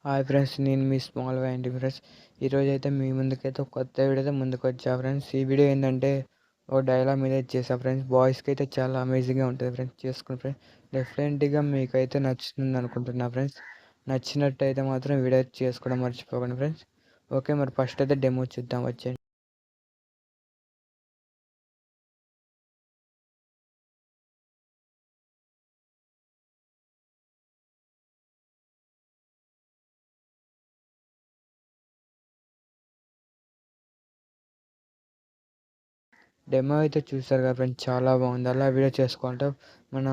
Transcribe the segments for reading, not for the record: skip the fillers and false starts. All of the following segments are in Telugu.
హాయ్ ఫ్రెండ్స్, నేను మీ స్మాల్ వైండి ఫ్రెండ్స్. ఈరోజు అయితే మీ ముందుకైతే ఒక కొత్త వీడియో అయితే ముందుకు వచ్చా ఫ్రెండ్స్. ఈ వీడియో ఏంటంటే ఒక డైలాగ్ మీద చేసా ఫ్రెండ్స్. బాయ్స్కి అయితే చాలా అమేజింగ్గా ఉంటుంది ఫ్రెండ్స్. చేసుకుని ఫ్రెండ్స్ డెఫినెట్గా మీకైతే నచ్చుతుంది అనుకుంటున్నా ఫ్రెండ్స్. నచ్చినట్టయితే మాత్రం వీడియో చేసుకోవడం మర్చిపోకండి ఫ్రెండ్స్. ఓకే, మరి ఫస్ట్ అయితే డెమో చూద్దాం వచ్చేయండి. డెమో అయితే చూసారు కదా ఫ్రెండ్స్, చాలా బాగుంది. అలా వీడియో చేసుకోవాలంటే మన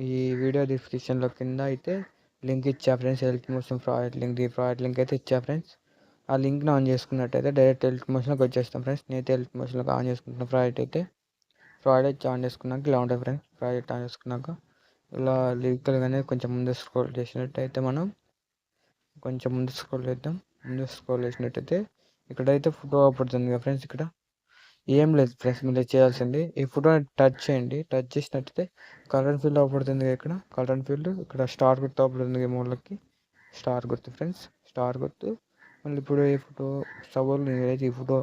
ఈ వీడియో డిస్క్రిప్షన్లో కింద అయితే లింక్ ఇచ్చా friends. Health motion project link, ఈ ప్రాజెక్ట్ లింక్ అయితే ఇచ్చా ఫ్రెండ్స్. ఆ లింక్ని ఆన్ చేసుకున్నట్టయితే డైరెక్ట్ హెల్త్ మోషన్లోకి వచ్చేస్తాం ఫ్రెండ్స్. నేనైతే హెల్త్ మోషన్లోకి ఆన్ చేసుకుంటున్న ప్రాజెక్ట్ ఆన్ చేసుకున్నాక ఇలా ఉంటుంది ఫ్రెండ్స్. ప్రాజెక్ట్ ఆన్ చేసుకున్నాక ఇలా లిరికల్గానే కొంచెం ముందు స్క్రోల్ చేసినట్టయితే మనం కొంచెం ముందు స్క్రోల్ చేద్దాం. ముందు స్క్రోల్ చేసినట్టయితే ఇక్కడైతే ఫోటో పడుతుంది కదా ఫ్రెండ్స్. ఇక్కడ ఏం లేదు ఫ్రెండ్స్, మీరు చేయాల్సింది ఈ ఫోటోని టచ్ చేయండి. టచ్ చేసినట్టయితే కలర్ ఫీల్డ్ అవపడుతుంది. ఇక్కడ కలర్ ఫీల్డ్, ఇక్కడ స్టార్ గుర్తు అవపడుతుంది. మూలకి స్టార్ గుర్తు ఫ్రెండ్స్, స్టార్ గుర్తు. మళ్ళీ ఇప్పుడు ఈ ఫోటో సపోజ్ నేనైతే ఈ ఫోటో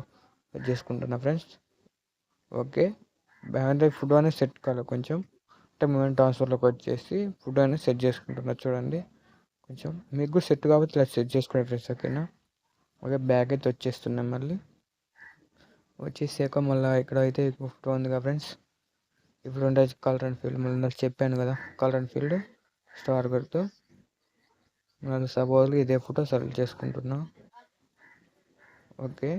చేసుకుంటున్నా ఫ్రెండ్స్. ఓకే, బ్యాక్ ఫోటో అనేది సెట్ కావాలి కొంచెం. అంటే మూమెంట్ ట్రాన్స్ఫర్లోకి వచ్చేసి ఫోటో అనేది సెట్ చేసుకుంటున్నా చూడండి. కొంచెం మీకు కూడా సెట్ కాబట్టి ఇలా సెట్ చేసుకోండి ఫ్రెండ్స్. ఓకేనా? ఓకే, బ్యాక్ అయితే వచ్చేస్తున్నాం. మళ్ళీ వచ్చేసాక మళ్ళీ ఇక్కడ అయితే ఫోటో ఉంది కదా ఫ్రెండ్స్. ఇప్పుడు ఉండే కలర్ అండ్ ఫీల్డ్ మళ్ళీ నాకు చెప్పాను కదా, కలర్ అండ్ ఫీల్డ్ స్టార్ గుర్తు. మళ్ళీ సపోజ్ ఇదే ఫోటో సెలెక్ట్ చేసుకుంటున్నా. ఓకే,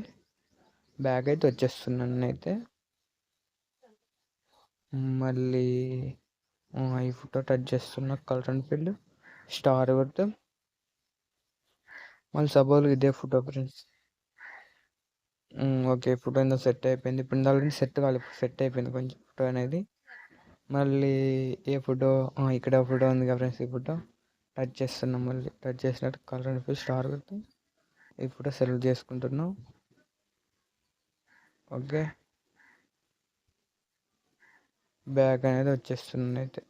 బ్యాగ్ అయితే వచ్చేస్తున్నాను అయితే. మళ్ళీ ఈ ఫోటో టచ్ చేస్తున్నా, కలర్ అండ్ ఫీల్డ్ స్టార్ గుర్తు. మళ్ళీ సపోజ్ ఇదే ఫోటో ఫ్రెండ్స్. ఓకే, ఫోటో ఏందో సెట్ అయిపోయింది. ఇప్పుడు ఆల్రెడీ సెట్ కావాలి, సెట్ అయిపోయింది కొంచెం ఫోటో అనేది. మళ్ళీ ఏ ఫోటో, ఇక్కడ ఫోటో ఉంది కదా ఫ్రెండ్స్. ఈ ఫోటో టచ్ చేస్తున్నాం. మళ్ళీ టచ్ చేసినట్టు కలర్ అనిపి స్టార్ కొట్టి ఈ ఫోటో సెలెక్ట్ చేసుకుంటున్నాం. ఓకే, బ్యాక్ అనేది వచ్చేస్తుంది. అయితే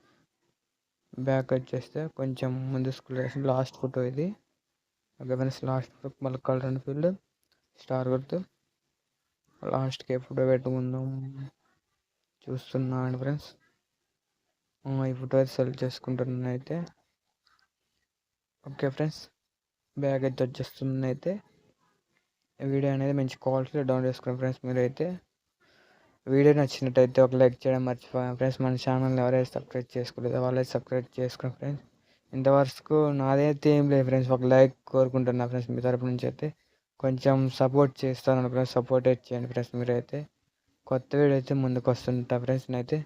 బ్యాక్ వచ్చేస్తే కొంచెం ముందు స్క్రోల్ చేసి లాస్ట్ ఫోటో ఇది. ఓకే ఫ్రెండ్స్, లాస్ట్ ఫోటో మళ్ళీ కలర్ అండ్ ఫీల్డ్ స్టార్ కొడుతూ లాస్ట్కి ఏ ఫోటో పెట్టుకుందాం చూస్తున్నాను ఫ్రెండ్స్. ఈ ఫోటో అయితే సెలెక్ట్ చేసుకుంటున్నాను అయితే. ఓకే ఫ్రెండ్స్, బ్యాగ్ అయితే వచ్చేస్తుంది. అయితే వీడియో అనేది మంచి క్వాలిటీలో డౌన్లోడ్ చేసుకున్నాం ఫ్రెండ్స్. మీరైతే వీడియో నచ్చినట్టయితే ఒక లైక్ చేయడం మర్చిపోయాం ఫ్రెండ్స్. మన ఛానల్ని ఎవరైతే సబ్స్క్రైబ్ చేసుకోలేదో వాళ్ళైతే సబ్స్క్రైబ్ చేసుకున్నాం ఫ్రెండ్స్. ఇంతవరకు నాదైతే ఏం లేదు ఫ్రెండ్స్, ఒక లైక్ కోరుకుంటున్నా ఫ్రెండ్స్. మీ తరపు నుంచి అయితే కొంచెం సపోర్ట్ చేస్తాను ఫ్రెండ్స్. సపోర్ట్ అయితే చేయండి ఫ్రెండ్స్. మీరైతే కొత్త వీడియో అయితే ముందుకు వస్తుంటా ఫ్రెండ్స్. నేనైతే